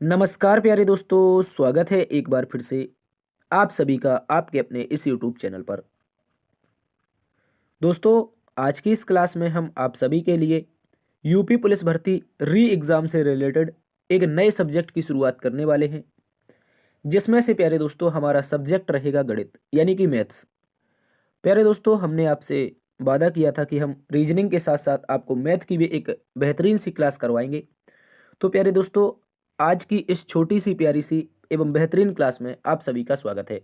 नमस्कार प्यारे दोस्तों, स्वागत है एक बार फिर से आप सभी का आपके अपने इस यूट्यूब चैनल पर। दोस्तों, आज की इस क्लास में हम आप सभी के लिए यूपी पुलिस भर्ती री एग्ज़ाम से रिलेटेड एक नए सब्जेक्ट की शुरुआत करने वाले हैं, जिसमें से प्यारे दोस्तों हमारा सब्जेक्ट रहेगा गणित यानी कि मैथ्स। प्यारे दोस्तों, हमने आपसे वादा किया था कि हम रीजनिंग के साथ साथ आपको मैथ की भी एक बेहतरीन सी क्लास करवाएंगे। तो प्यारे दोस्तों, आज की इस छोटी सी प्यारी सी एवं बेहतरीन क्लास में आप सभी का स्वागत है।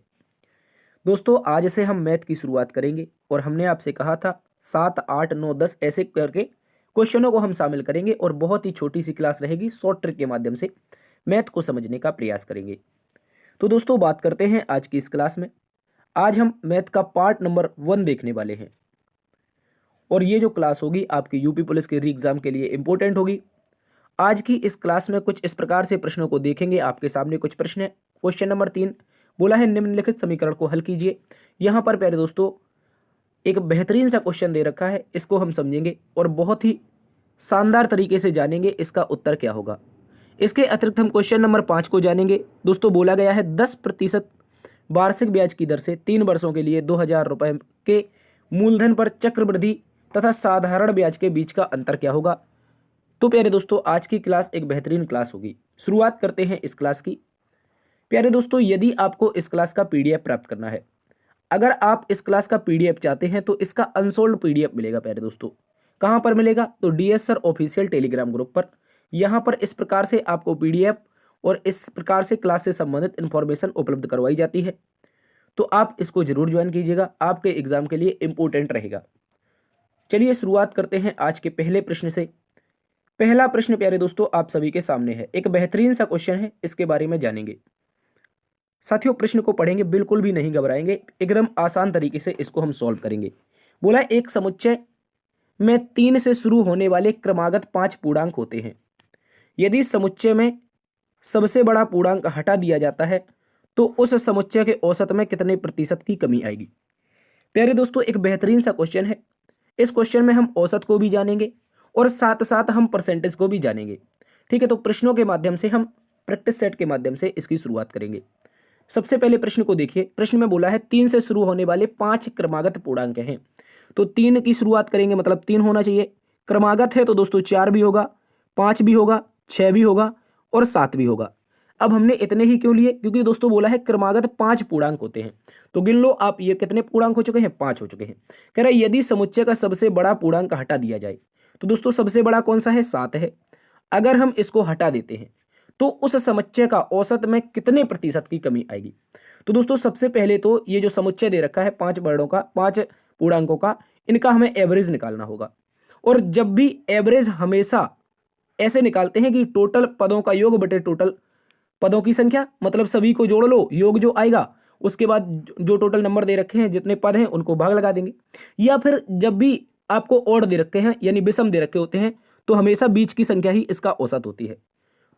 दोस्तों, आज से हम मैथ की शुरुआत करेंगे और हमने आपसे कहा था 7, 8, 9, 10 ऐसे करके क्वेश्चनों को हम शामिल करेंगे और बहुत ही छोटी सी क्लास रहेगी। शॉर्ट ट्रिक के माध्यम से मैथ को समझने का प्रयास करेंगे। तो दोस्तों, बात करते हैं आज की इस क्लास में। आज हम मैथ का पार्ट नंबर 1 देखने वाले हैं और ये जो क्लास होगी आपकी यूपी पुलिस के री एग्जाम के लिए इंपॉर्टेंट होगी। आज की इस क्लास में कुछ इस प्रकार से प्रश्नों को देखेंगे। आपके सामने कुछ प्रश्न है। क्वेश्चन नंबर 3 बोला है निम्नलिखित समीकरण को हल कीजिए। यहाँ पर प्यारे दोस्तों एक बेहतरीन सा क्वेश्चन दे रखा है, इसको हम समझेंगे और बहुत ही शानदार तरीके से जानेंगे इसका उत्तर क्या होगा। इसके अतिरिक्त हम क्वेश्चन नंबर 5 को जानेंगे। दोस्तों, बोला गया है 10% वार्षिक ब्याज की दर से 3 वर्षों के लिए 2,000 रुपये के मूलधन पर चक्रवृद्धि तथा साधारण ब्याज के बीच का अंतर क्या होगा। तो प्यारे दोस्तों, आज की क्लास एक बेहतरीन क्लास होगी। शुरुआत करते हैं इस क्लास की। प्यारे दोस्तों, यदि आपको इस क्लास का पीडीएफ प्राप्त करना है, अगर आप इस क्लास का पीडीएफ चाहते हैं तो इसका अनसोल्ड पीडीएफ मिलेगा। प्यारे दोस्तों, कहां पर मिलेगा? तो DS sir official Telegram group पर। यहां पर इस प्रकार से आपको पीडीएफ और इस प्रकार से क्लास से संबंधित इंफॉर्मेशन उपलब्ध करवाई जाती है। तो आप इसको जरूर ज्वाइन कीजिएगा, आपके एग्जाम के लिए इंपॉर्टेंट रहेगा। चलिए शुरुआत करते हैं आज के पहले प्रश्न से। पहला प्रश्न प्यारे दोस्तों आप सभी के सामने है। एक बेहतरीन सा क्वेश्चन है, इसके बारे में जानेंगे। साथियों, प्रश्न को पढ़ेंगे, बिल्कुल भी नहीं घबराएंगे, एकदम आसान तरीके से इसको हम सॉल्व करेंगे। बोला है एक समुच्चय में 3 से शुरू होने वाले क्रमागत 5 पूर्णांक होते हैं। यदि समुच्चय में सबसे बड़ा पूर्णांक हटा दिया जाता है तो उस समुच्चय के औसत में कितने प्रतिशत की कमी आएगी। प्यारे दोस्तों, एक बेहतरीन सा क्वेश्चन है। इस क्वेश्चन में हम औसत को भी जानेंगे और साथ साथ हम परसेंटेज को भी जानेंगे। ठीक है, तो प्रश्नों के माध्यम से हम प्रैक्टिस सेट के माध्यम से इसकी शुरुआत करेंगे। सबसे पहले प्रश्न को देखिए। प्रश्न में बोला है 3 से शुरू होने वाले 5 क्रमागत पूर्णांक हैं। तो 3 की शुरुआत करेंगे, मतलब 3 होना चाहिए। क्रमागत है तो दोस्तों 4 भी होगा, 5 भी होगा, 6 भी होगा और 7 भी होगा। अब हमने इतने ही क्यों लिए? क्योंकि दोस्तों बोला है क्रमागत 5 पूर्णांक होते हैं। तो गिन लो आप, ये कितने पूर्णांक हो चुके हैं? 5 हो चुके हैं। कह रहा है यदि समुच्चय का सबसे बड़ा पूर्णांक हटा दिया जाए, तो दोस्तों सबसे बड़ा कौन सा है? 7 है। अगर हम इसको हटा देते हैं तो उस समुच्चय का औसत में कितने प्रतिशत की कमी आएगी। तो दोस्तों सबसे पहले तो ये जो समुच्चय दे रखा है 5 वर्णों का, 5 पूर्णांकों का, इनका हमें एवरेज निकालना होगा। और जब भी एवरेज हमेशा ऐसे निकालते हैं कि टोटल पदों का योग बटे टोटल पदों की संख्या, मतलब सभी को जोड़ लो, योग जो आएगा उसके बाद जो टोटल नंबर दे रखे हैं, जितने पद हैं उनको भाग लगा देंगे। या फिर जब भी आपको ओड दे रखे हैं यानी विषम दे रखे होते हैं, तो हमेशा बीच की संख्या ही इसका औसत होती है।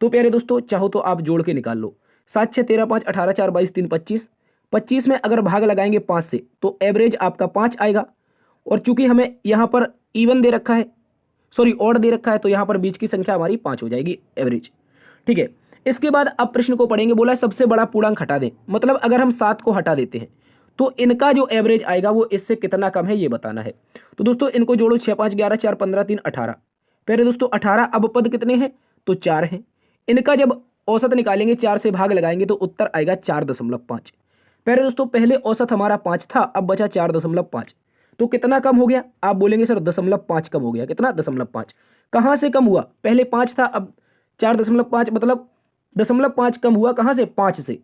तो प्यारे दोस्तों, चाहो तो आप जोड़ के निकाल लो। 7 6 13 5 18 4 22 3 25। 25 में अगर भाग लगाएंगे 5 से तो एवरेज आपका 5 आएगा। और चूंकि हमें यहाँ पर इवन दे रखा है, सॉरी ऑड दे रखा है, तो यहाँ पर बीच की संख्या हमारी 5 हो जाएगी एवरेज। ठीक है, इसके बाद अब प्रश्न को पढ़ेंगे। बोला सबसे बड़ा पूर्णांक हटा दें, मतलब अगर हम 7 को हटा देते हैं तो इनका जो एवरेज आएगा वो इससे कितना कम है ये बताना है। तो दोस्तों इनको जोड़ो, 6 5 11 4 15 3 18। पहले दोस्तों 18, अब पद कितने हैं? तो 4 हैं। इनका जब औसत निकालेंगे, 4 से भाग लगाएंगे तो उत्तर आएगा 4.5। पहले दोस्तों पहले औसत हमारा 5 था, अब बचा 4.5। तो कितना कम हो गया? आप बोलेंगे सर 0.5 कम हो गया। कितना? 0.5। कहाँ से कम हुआ? पहले 5 था, अब 4.5, मतलब 0.5 कम हुआ। कहाँ से? 5 से।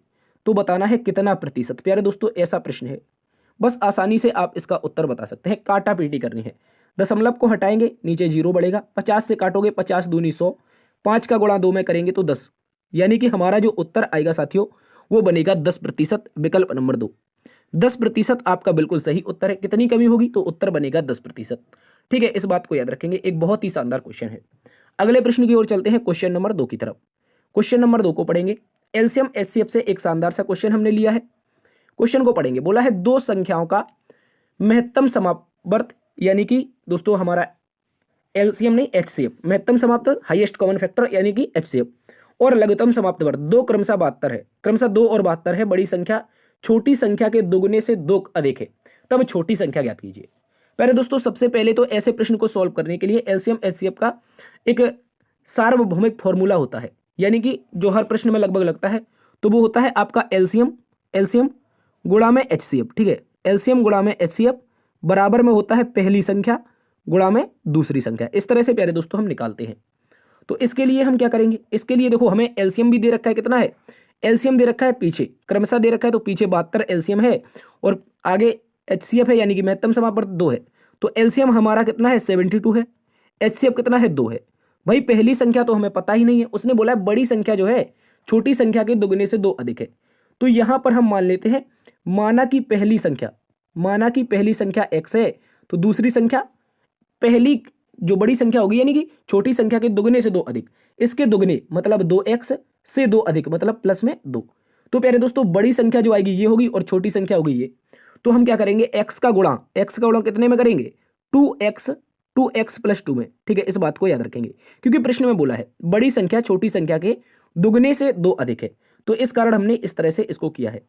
तो बताना है कितना प्रतिशत। प्यारे दोस्तों ऐसा प्रश्न है, बस आसानी से आप इसका उत्तर बता सकते हैं। काटा पीटी करनी है। दशमलव को हटाएंगे, नीचे 0 बढ़ेगा। 50 से काटोगे, 50 दूनी 100। 5 का गुणा 2 में करेंगे तो 10, यानी कि हमारा जो उत्तर आएगा साथियों वो बनेगा 10%। विकल्प नंबर 2 10% आपका बिल्कुल सही उत्तर है। कितनी कमी होगी? तो उत्तर बनेगा 10%। ठीक है, इस बात को याद रखेंगे। एक बहुत ही शानदार क्वेश्चन है। अगले प्रश्न की ओर चलते हैं, क्वेश्चन नंबर 2 की तरफ। क्वेश्चन नंबर 2 को पढ़ेंगे। एलसीएम एचसीएफ से एक शानदार सा क्वेश्चन हमने लिया है। क्वेश्चन को पढ़ेंगे। बोला है दो संख्याओं का महत्तम समावर्त, यानी कि दोस्तों हमारा एलसीएम नहीं एचसीएफ, महत्तम समाप्त हाईएस्ट कॉमन फैक्टर यानी कि एचसीएफ, और लघुत्तम समाप्त वर्ग दो क्रमशः 72 है, क्रमशः 2 और 72 है, बड़ी संख्या छोटी संख्या के दुगने से 2 अधिक है, तब छोटी संख्या ज्ञात कीजिए। पहले दोस्तों सबसे पहले तो ऐसे प्रश्न को सॉल्व करने के लिए एलसीएम एचसीएफ का एक सार्वभौमिक फॉर्मूला होता है, यानी कि जो हर प्रश्न में लगभग लगता है, तो वो होता है आपका एलसीएम गुणा में एचसीएफ। ठीक है, एलसीएम गुणा में एचसीएफ बराबर में होता है पहली संख्या गुणा में दूसरी संख्या। इस तरह से प्यारे दोस्तों हम निकालते हैं। तो इसके लिए हम क्या करेंगे, इसके लिए देखो हमें एलसीएम भी दे रखा है, कितना है एलसीएम दे रखा है, पीछे क्रमशः दे रखा है, तो पीछे 72 एलसीएम है और आगे एचसीएफ है, यानी कि महत्तम समापवर्त 2 है। तो एलसीएम हमारा कितना है 72 है, एचसीएफ कितना है 2 है। भाई पहली संख्या तो हमें पता ही नहीं है, उसने बोला है बड़ी संख्या जो है छोटी संख्या के दुगने से 2 अधिक है। तो यहां पर हम मान लेते हैं माना कि पहली संख्या x है, तो दूसरी संख्या पहली जो बड़ी संख्या होगी यानी कि छोटी संख्या के दुगने से 2 अधिक, इसके दुगने मतलब 2x से 2 अधिक मतलब प्लस में 2। तो प्यारे दोस्तों बड़ी संख्या जो आएगी ये होगी और छोटी संख्या होगी ये। तो हम क्या करेंगे x का गुणा कितने में करेंगे 2x प्लस 2 में। ठीक है, इस बात को याद रखेंगे क्योंकि प्रश्न में बोला है बड़ी संख्या छोटी संख्या के दुगने से 2 अधिक है, तो इस कारण हमने इस तरह से इसको किया है।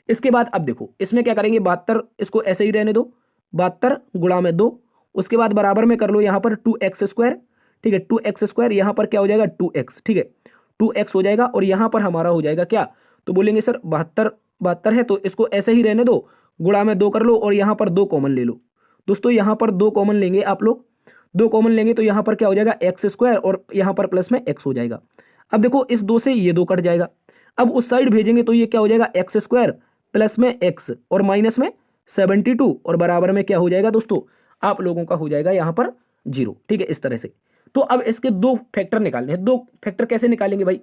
इसके बाद अब देखो इसमें क्या करेंगे 72, इसको ऐसे ही रहने दो, 72 गुणा में 2, उसके बाद बराबर में कर लो यहाँ पर 2x²। ठीक है, 2x², यहाँ पर क्या हो जाएगा 2x। ठीक है, 2x हो जाएगा और यहाँ पर हमारा हो जाएगा क्या, तो बोलेंगे सर 72 है, तो इसको ऐसे ही रहने दो, गुणा में 2 कर लो और यहाँ पर 2 कॉमन ले लो। दोस्तों यहाँ पर 2 कॉमन लेंगे आप लोग, 2 कॉमन लेंगे तो यहाँ पर क्या हो जाएगा x² और यहाँ पर प्लस में x हो जाएगा। अब देखो इस 2 से ये 2 कट जाएगा, अब उस साइड भेजेंगे तो ये क्या हो जाएगा x² प्लस में x और माइनस में 72 और बराबर में क्या हो जाएगा दोस्तों आप लोगों का हो जाएगा यहाँ पर 0। ठीक है, इस तरह से। तो अब इसके 2 फैक्टर निकालने हैं। 2 फैक्टर कैसे निकालेंगे भाई,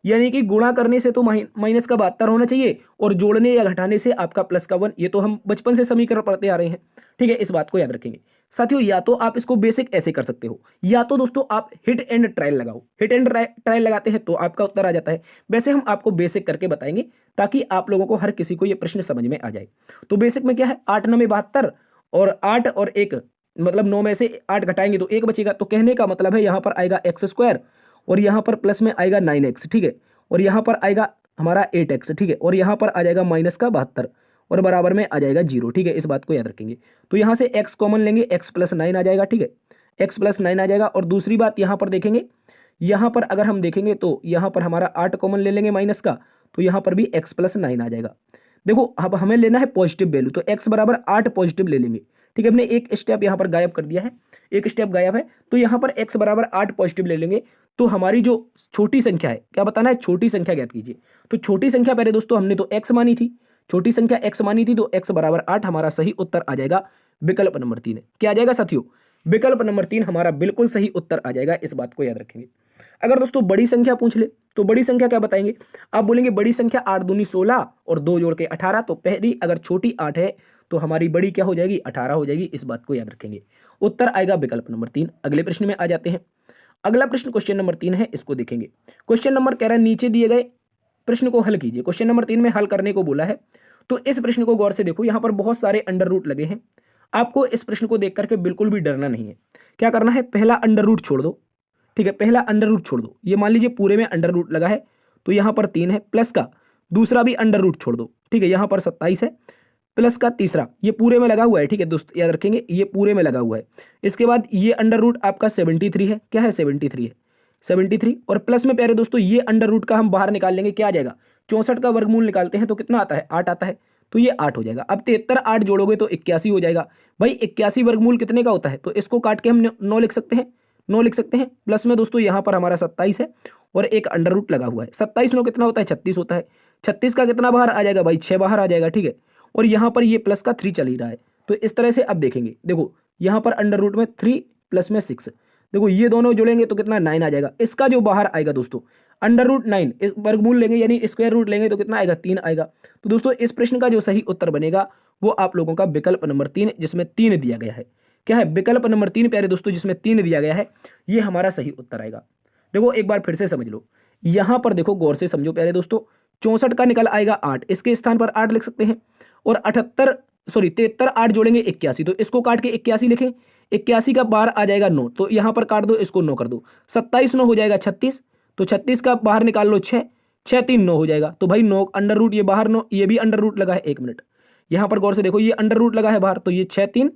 यानी कि गुणा करने से तो माइनस का 72 होना चाहिए और जोड़ने या घटाने से आपका प्लस का 1। ये तो हम बचपन से समीकरण पढ़ते आ रहे हैं। ठीक है, इस बात को याद रखेंगे साथियों। या तो आप इसको बेसिक ऐसे कर सकते हो, या तो दोस्तों आप हिट एंड ट्रायल लगाओ। हिट एंड ट्रायल लगाते हैं तो आपका उत्तर आ जाता है। वैसे हम आपको बेसिक करके बताएंगे ताकि आप लोगों को हर किसी को ये प्रश्न समझ में आ जाए। तो बेसिक में क्या है 8 9 72 और 8 और 1 मतलब 9 में से 8 घटाएंगे तो 1 बचेगा। तो कहने का मतलब है यहाँ पर आएगा x² और यहाँ पर प्लस में आएगा 9x। ठीक है, और यहाँ पर आएगा हमारा 8x। ठीक है, और यहाँ पर आ जाएगा माइनस का 72 और बराबर में आ जाएगा 0। ठीक है, इस बात को याद रखेंगे। तो यहाँ से x कॉमन लेंगे, x प्लस 9 आ जाएगा। ठीक है, x प्लस 9 आ जाएगा। और दूसरी बात यहाँ पर देखेंगे, यहाँ पर अगर हम देखेंगे तो यहाँ पर हमारा 8 कॉमन ले लेंगे माइनस का, तो यहाँ पर भी x प्लस 9 आ जाएगा। देखो अब हमें लेना है पॉजिटिव वैल्यू, तो x बराबर 8 पॉजिटिव ले लेंगे। ठीक है, हमने एक स्टेप यहाँ पर गायब कर दिया है, एक स्टेप गायब है, तो यहाँ पर x बराबर 8 पॉजिटिव ले लेंगे। तो हमारी जो छोटी संख्या है, क्या बताना है छोटी संख्या ज्ञात कीजिए। तो छोटी संख्या पहले दोस्तों हमने तो x मानी थी, छोटी संख्या x मानी थी, तो x बराबर 8 हमारा सही उत्तर आ जाएगा विकल्प नंबर 3। क्या आ जाएगा साथियों, विकल्प नंबर 3 हमारा बिल्कुल सही उत्तर आ जाएगा। इस बात को याद रखेंगे। अगर दोस्तों बड़ी संख्या पूछ ले तो बड़ी संख्या क्या बताएंगे, आप बोलेंगे बड़ी संख्या 8 दूनी 16 और 2 जोड़ के 18। तो पहली अगर छोटी 8 है तो हमारी बड़ी क्या हो जाएगी 18 हो जाएगी। इस बात को याद रखेंगे, उत्तर आएगा विकल्प नंबर 3। अगले प्रश्न में आ जाते हैं। अगला प्रश्न क्वेश्चन नंबर 3 है, इसको देखेंगे। क्वेश्चन नंबर कह रहा है नीचे दिए गए प्रश्न को हल कीजिए। क्वेश्चन नंबर 3 में हल करने को बोला है, तो इस प्रश्न को गौर से देखो। यहाँ पर बहुत सारे अंडर रूट लगे हैं, आपको इस प्रश्न को देख करके बिल्कुल भी डरना नहीं है। क्या करना है, पहला अंडर रूट छोड़ दो। ठीक है, पहला अंडर रूट छोड़ दो। ये मान लीजिए पूरे में अंडर रूट लगा है, तो यहाँ पर 3 है, प्लस का दूसरा भी अंडर रूट छोड़ दो। ठीक है, यहाँ पर 27 है, प्लस का तीसरा ये पूरे में लगा हुआ है। ठीक है दोस्त, याद रखेंगे ये पूरे में लगा हुआ है। इसके बाद ये अंडर रूट आपका 73 है। क्या है 73 है, 73 और प्लस में प्यारे दोस्तों ये अंडर रूट का हम बाहर निकाल लेंगे। क्या आ जाएगा 64 का वर्गमूल निकालते हैं तो कितना आता है 8 आता है, तो ये 8 हो जाएगा। अब 73 8 जोड़ोगे तो 81 हो जाएगा। भाई 81 वर्गमूल कितने का होता है, तो इसको काट के हम 9 लिख सकते हैं, 9 लिख सकते हैं। प्लस में दोस्तों यहाँ पर हमारा 27 है और एक अंडर रूट लगा हुआ है। 27 9 कितना होता है 36 होता है। 36 का कितना बाहर आ जाएगा भाई 6 बाहर आ जाएगा। ठीक है, और यहाँ पर ये प्लस का 3 चल ही रहा है। तो इस तरह से अब देखेंगे, देखो यहाँ पर अंडर रूट में 3 प्लस में 6, देखो ये दोनों जोड़ेंगे तो कितना 9 आ जाएगा। इसका जो बाहर आएगा दोस्तों अंडर रूट 9, इस वर्गमूल लेंगे यानी स्क्वायर रूट लेंगे तो कितना आएगा 3 आएगा। तो दोस्तों इस प्रश्न का जो सही उत्तर बनेगा वो आप लोगों का विकल्प नंबर 3, जिसमें 3 दिया गया है। क्या है विकल्प नंबर 3 प्यारे दोस्तों, जिसमें 3 दिया गया है, ये हमारा सही उत्तर आएगा। देखो एक बार फिर से समझ लो, यहाँ पर देखो गौर से समझो प्यारे दोस्तों, 64 का निकल आएगा 8, इसके स्थान पर 8 लिख सकते हैं। और 73 8 जोड़ेंगे 81, तो इसको काट के 81 लिखें। 81 का बाहर आ जाएगा 9, तो यहाँ पर काट दो, इसको 9 कर दो। 27 9 हो जाएगा 36, तो 36 का बाहर निकाल लो 6, 6 3 9 हो जाएगा। तो भाई 9 अंडर रूट, ये बाहर 9, ये भी अंडर रूट लगा है। 1 मिनट, यहाँ पर गौर से देखो, ये अंडर रूट लगा है बाहर, तो ये 6 3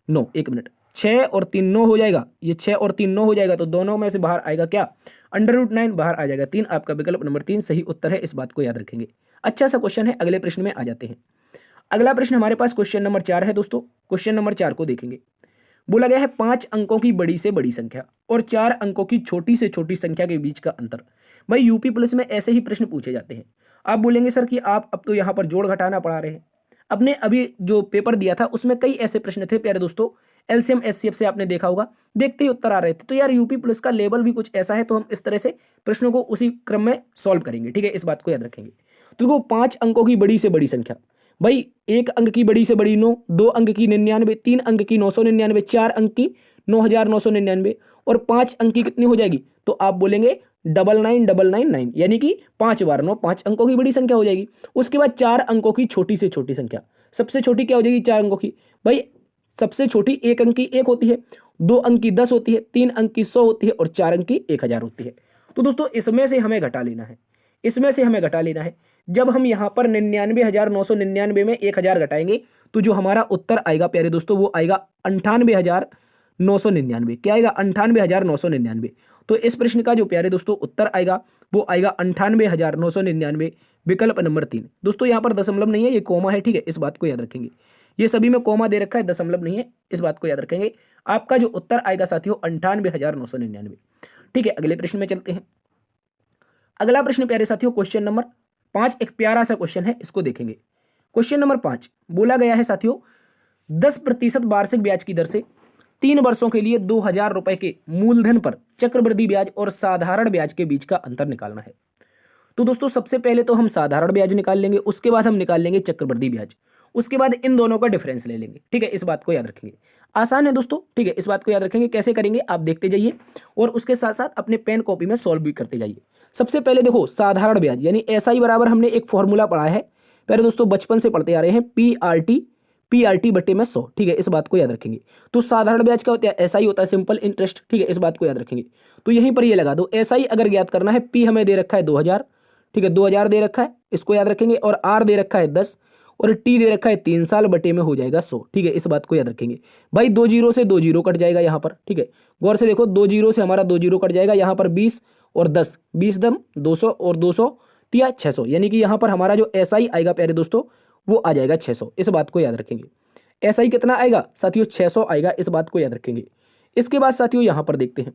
9, 1 मिनट, 6 और 3 9 हो जाएगा, ये 6 और 3 9 हो जाएगा। तो दोनों में से बाहर आएगा क्या, अंडर रूट 9 बाहर आ जाएगा 3। आपका विकल्प नंबर 3 सही उत्तर है, इस बात को याद रखेंगे। अच्छा सा क्वेश्चन है, अगले प्रश्न में आ जाते हैं। अगला प्रश्न हमारे पास क्वेश्चन नंबर 4 है दोस्तों। क्वेश्चन नंबर 4 को देखेंगे। बोला गया है 5 अंकों की बड़ी से बड़ी संख्या और 4 अंकों की छोटी से छोटी संख्या के बीच का अंतर। भाई यूपी पुलिस में ऐसे ही प्रश्न पूछे जाते हैं। आप बोलेंगे सर कि आप अब तो यहाँ पर जोड़ घटाना पढ़ा रहे हैं। अपने अभी जो पेपर दिया था उसमें कई ऐसे प्रश्न थे प्यारे दोस्तों, एलसीएम एचसीएफ से आपने देखा होगा, देखते ही उत्तर आ रहे थे। तो यार यूपी पुलिस का लेवल भी कुछ ऐसा है, तो हम इस तरह से प्रश्नों को उसी क्रम में सॉल्व करेंगे, ठीक है, इस बात को याद रखेंगे। तो देखो 5 अंकों की बड़ी से बड़ी संख्या, भाई 1 अंक की बड़ी से बड़ी 9, 2 अंक की 99, 3 अंक की 999, 4 अंक की 9999 और 5 अंक की कितनी हो जाएगी, तो आप बोलेंगे 99999, यानी कि 5 बार 9 5 अंकों की बड़ी संख्या हो जाएगी। उसके बाद 4 अंकों की छोटी से छोटी संख्या, सबसे छोटी क्या हो जाएगी 4 अंकों की, भाई सबसे छोटी 1 अंक की 1 होती है, 2 अंक की 10 होती है, 3 अंक की 100 होती है और 4 अंक की 1000 होती है। तो दोस्तों इसमें से हमें घटा लेना है, इसमें से हमें घटा लेना है। जब हम यहाँ पर 99,999 में 1000 घटाएंगे तो जो हमारा उत्तर आएगा प्यारे दोस्तों वो आएगा 98,999। क्या आएगा 98,999। तो इस प्रश्न का जो प्यारे दोस्तों उत्तर आएगा वो आएगा 98,999, विकल्प नंबर 3। दोस्तों यहाँ पर दशमलव नहीं है, ये कोमा है, ठीक है, इस बात को याद रखेंगे। ये सभी में कोमा दे रखा है, दशमलव नहीं है, इस बात को याद रखेंगे। आपका जो उत्तर आएगा साथियों 98,999, ठीक है। अगले प्रश्न में चलते हैं। अगला प्रश्न प्यारे साथियों क्वेश्चन नंबर 5, एक प्यारा सा क्वेश्चन है, इसको देखेंगे। क्वेश्चन नंबर 5 बोला गया है साथियों 10% वार्षिक ब्याज की दर से 3 वर्षों के लिए 2000 रुपए के मूलधन पर चक्रवृद्धि ब्याज और साधारण ब्याज के बीच का अंतर निकालना है। तो दोस्तों सबसे पहले तो हम साधारण ब्याज निकाल लेंगे, उसके बाद हम निकाल लेंगे चक्रवृद्धि ब्याज, उसके बाद इन दोनों का डिफरेंस ले लेंगे, ठीक है, इस बात को याद रखेंगे। आसान है दोस्तों, ठीक है, इस बात को याद रखेंगे। कैसे करेंगे आप देखते जाइए और उसके साथ साथ अपने पेन कॉपी में सॉल्व भी करते जाइए। सबसे पहले देखो साधारण ब्याज यानी एसआई बराबर हमने एक फॉर्मूला पढ़ा है पहले दोस्तों, बचपन से पढ़ते आ रहे हैं, पीआरटी बटे में 100, ठीक है, इस बात को याद रखेंगे। तो साधारण ब्याज क्या होता है, एसआई होता है, सिंपल इंटरेस्ट, ठीक है, इस बात को याद रखेंगे। तो यहीं पर ये लगा दो, एसआई अगर ज्ञात करना है, पी हमें दे रखा है 2000, ठीक है, 2000 दे रखा है, इसको याद रखेंगे, और आर दे रखा है 10 और टी दे रखा है 3 साल, बटे में हो जाएगा 100, ठीक है, इस बात को याद रखेंगे। भाई 2 जीरो से 2 जीरो कट जाएगा यहाँ पर, ठीक है, गौर से देखो 2 जीरो से हमारा 2 जीरो कट जाएगा, यहाँ पर 20 और 10, 20 दम 200 और 200 तिया 600, यानी कि यहाँ पर हमारा जो एसआई आएगा प्यारे दोस्तों वो आ जाएगा 600, इस बात को याद रखेंगे। एसआई कितना आएगा साथियों 600 आएगा, इस बात को याद रखेंगे। इसके बाद साथियों यहाँ पर देखते हैं,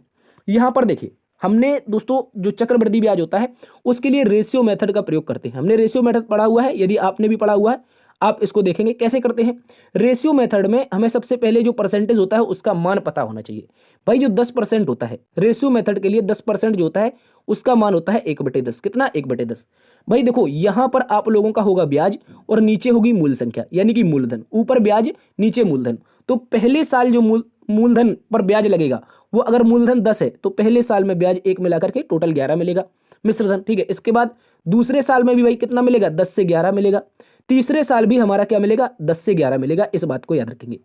यहाँ पर देखिए हमने दोस्तों जो चक्रवृद्धि ब्याज होता है उसके लिए रेशियो मेथड का प्रयोग करते हैं। हमने रेशियो मेथड पढ़ा हुआ है, यदि आपने भी पढ़ा हुआ है आप इसको देखेंगे कैसे करते हैं। रेशियो मेथड में हमें सबसे पहले जो परसेंटेज होता है उसका मान पता होना चाहिए। भाई जो 10% होता है रेशियो मेथड के लिए 10% जो होता है उसका मान होता है 1/10। कितना 1/10। भाई देखो यहां पर आप लोगों का होगा ब्याज और नीचे होगी मूल संख्या यानी कि मूलधन, ऊपर ब्याज नीचे मूलधन। तो पहले साल जो मूलधन पर ब्याज लगेगा वो अगर मूलधन 10 है तो पहले साल में ब्याज 1 मिलाकर के टोटल 11 मिलेगा मिश्रधन, ठीक है। इसके बाद दूसरे साल में भी भाई कितना मिलेगा 10 से 11 मिलेगा, तीसरे साल भी हमारा क्या मिलेगा 10 से 11 मिलेगा, इस बात को याद रखेंगे।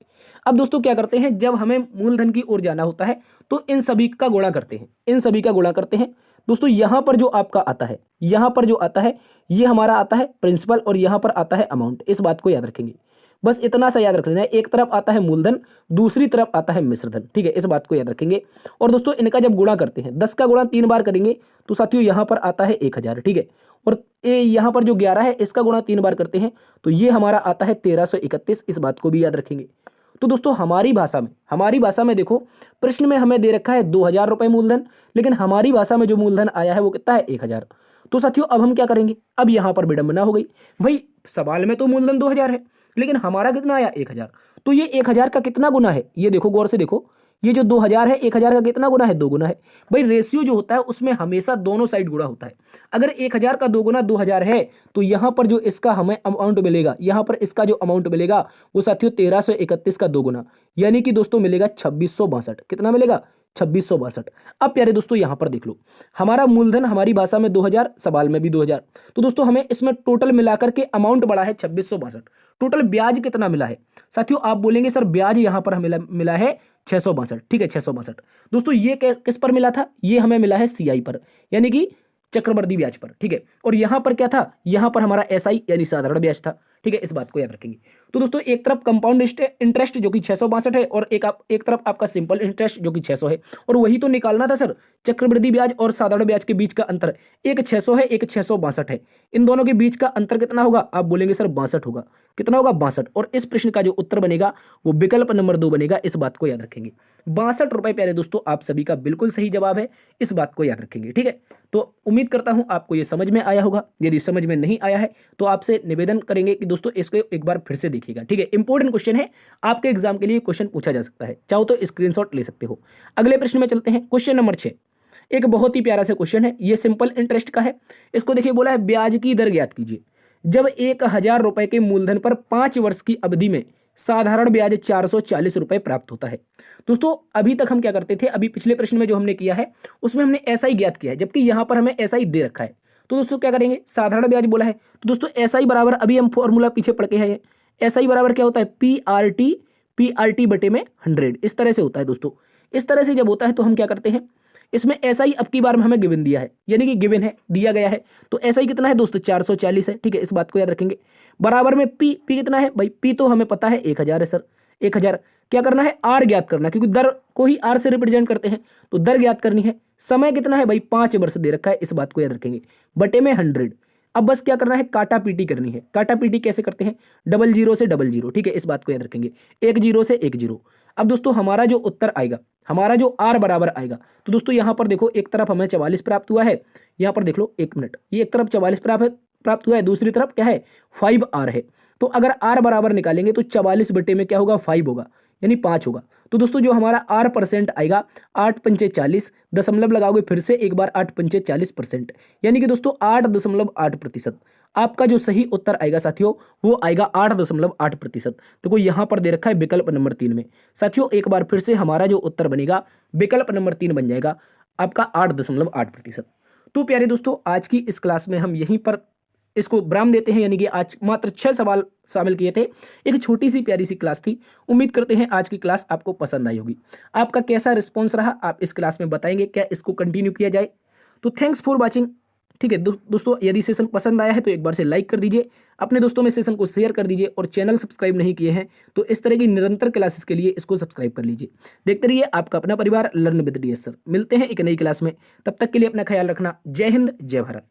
अब दोस्तों क्या करते हैं, जब हमें मूलधन की ओर जाना होता है तो इन सभी का गुणा करते हैं, इन सभी का गुणा करते हैं दोस्तों। यहां पर जो आपका आता है, यहां पर जो आता है ये हमारा आता है प्रिंसिपल और यहां पर आता है अमाउंट, इस बात को याद रखेंगे। बस इतना सा याद रख लेना है, एक तरफ आता है मूलधन दूसरी तरफ आता है मिश्रधन, ठीक है, इस बात को याद रखेंगे। और दोस्तों इनका जब गुणा करते हैं 10 का गुणा 3 बार करेंगे तो साथियों यहां पर आता है 1000, ठीक है, और यहां पर जो 11 है इसका गुणा 3 बार करते हैं तो ये हमारा आता है 1331, इस बात को भी याद रखेंगे। तो दोस्तों हमारी भाषा में देखो प्रश्न में हमें दे रखा है 2000 रुपए मूलधन, लेकिन हमारी भाषा में जो मूलधन आया है वो कितना है 1000। तो साथियों अब हम क्या करेंगे, अब यहां पर विडंबना हो गई, भाई सवाल में तो मूलधन 2000 है लेकिन हमारा कितना आया 1000। तो ये 1000 का कितना गुना है, ये देखो गौर से देखो, ये जो 2000 है 1000 का कितना गुना है 2 गुना है। भाई रेशियो जो होता है उसमें हमेशा दोनों साइड गुणा होता है। अगर 1000 का 2 गुना 2000 है तो यहां पर जो इसका हमें अमाउंट मिलेगा, यहां पर इसका जो अमाउंट मिलेगा वो साथियों 1331 का 2 गुना यानी कि दोस्तों मिलेगा 2662। कितना मिलेगा 2662। अब प्यारे दोस्तों यहाँ पर देख लो, हमारा मूलधन हमारी भाषा में 2000, सवाल में भी 2000। तो दोस्तों हमें इसमें टोटल मिलाकर के अमाउंट बढ़ा है 2662। टोटल ब्याज कितना मिला है साथियों? आप बोलेंगे सर ब्याज यहाँ पर हमें मिला है 662। ठीक है, 662। दोस्तों ये किस पर मिला था? ये हमें मिला है सीआई पर, यानी कि चक्रवृद्धि ब्याज पर। ठीक है, और यहां पर क्या था? यहां पर हमारा एसआई यानी साधारण ब्याज था। ठीक है, इस बात को याद रखेंगे। तो दोस्तों एक तरफ कंपाउंड इंटरेस्ट जो कि 662 है, और एक तरफ आपका सिंपल इंटरेस्ट जो कि 600 है। और वही तो निकालना था सर, चक्रवृद्धि ब्याज और साधारण ब्याज के बीच का अंतर। एक 600 है, एक 662 है। इन दोनों के बीच का अंतर कितना होगा? आप बोलेंगे सर 62 होगा। कितना होगा? 62। और इस प्रश्न का जो उत्तर बनेगा वो विकल्प नंबर 2 बनेगा। इस बात को याद रखेंगे। 62 रुपए प्यारे दोस्तों आप सभी का बिल्कुल सही जवाब है। इस बात को याद रखेंगे। ठीक है, तो उम्मीद करता हूं आपको ये समझ में आया होगा। यदि समझ में नहीं आया है तो आपसे निवेदन करेंगे कि दोस्तों इसको एक बार फिर से देखिएगा। ठीक है, इंपॉर्टेंट क्वेश्चन है, आपके एग्जाम के लिए क्वेश्चन पूछा जा सकता है, चाहो तो स्क्रीनशॉट ले सकते हो। अगले प्रश्न में चलते हैं, क्वेश्चन नंबर 6। एक बहुत ही प्यारा सा क्वेश्चन है, ये सिंपल इंटरेस्ट का है। इसको देखिए, बोला है ब्याज की दर ज्ञात कीजिए जब 1000 रुपए के मूलधन पर 5 वर्ष की अवधि में साधारण ब्याज 440 रुपए प्राप्त होता है। दोस्तों अभी तक हम क्या करते थे, अभी पिछले प्रश्न में जो हमने किया है उसमें हमने ऐसा ही ज्ञात किया है, जबकि यहां पर हमें ऐसा ही दे रखा है। तो दोस्तों क्या करेंगे, साधारण ब्याज बोला है तो दोस्तों ऐसा ही बराबर, अभी हम फॉर्मूला पीछे पढ़ के हैं, ऐसा ही बराबर क्या होता है, पी आर टी बटे में 100। इस तरह से होता है दोस्तों। इस तरह से जब होता है तो हम क्या करते हैं, इसमें ऐसा ही अब की बार में हमें गिवन दिया है, यानी कि गिवन है, दिया गया है। तो ऐसा ही कितना है दोस्तों, 440 है। ठीक है, इस बात को याद रखेंगे। बराबर में पी कितना है भाई, पी तो हमें पता है 1000 है सर। 1000 क्या करना है, आर ज्ञात करना है, क्योंकि दर को ही आर से रिप्रेजेंट करते हैं, तो दर ज्ञात करनी है। समय कितना है भाई, 5 वर्ष दे रखा है। इस बात को याद रखेंगे। बटे में 100। अब बस क्या करना है, काटा पीटी करनी है। काटा पीटी कैसे करते हैं, डबल जीरो से डबल जीरो। ठीक है, इस बात को याद रखेंगे। 1 जीरो से 1 जीरो। अब दोस्तों हमारा जो उत्तर आएगा, हमारा जो आर बराबर आएगा, तो दोस्तों यहां पर देखो, एक तरफ हमें 44 प्राप्त हुआ है। यहां पर देख लो, 1 मिनट, ये एक तरफ 44 प्राप्त हुआ है, दूसरी तरफ क्या है, 5R है। तो अगर आर बराबर निकालेंगे तो 44 बटे में क्या होगा, 5 होगा, यानी 5 होगा। तो दोस्तों जो हमारा आर परसेंट आएगा, 8 पंचे 40, दशमलव लगाओगे फिर से एक बार, 8 पंचे 40%, यानी कि दोस्तों 8.8%। आपका जो सही उत्तर आएगा साथियों वो आएगा 8.8%। तो कोई यहां पर दे रखा है विकल्प नंबर 3 में। साथियों एक बार फिर से हमारा जो उत्तर बनेगा विकल्प नंबर 3 बन जाएगा आपका 8.8%। तो प्यारे दोस्तों आज की इस क्लास में हम यहीं पर इसको विराम देते हैं, यानी कि आज मात्र 6 सवाल शामिल किए थे। एक छोटी सी प्यारी सी क्लास थी। उम्मीद करते हैं आज की क्लास आपको पसंद आई होगी। आपका कैसा रिस्पॉन्स रहा आप इस क्लास में बताएंगे, क्या इसको कंटिन्यू किया जाए? तो थैंक्स फॉर वॉचिंग। ठीक है दोस्तों, यदि सेशन पसंद आया है तो एक बार से लाइक कर दीजिए, अपने दोस्तों में सेशन को शेयर कर दीजिए, और चैनल सब्सक्राइब नहीं किए हैं तो इस तरह की निरंतर क्लासेस के लिए इसको सब्सक्राइब कर लीजिए। देखते रहिए आपका अपना परिवार लर्न विद डीएस सर। मिलते हैं एक नई क्लास में, तब तक के लिए अपना ख्याल रखना। जय हिंद, जय भारत।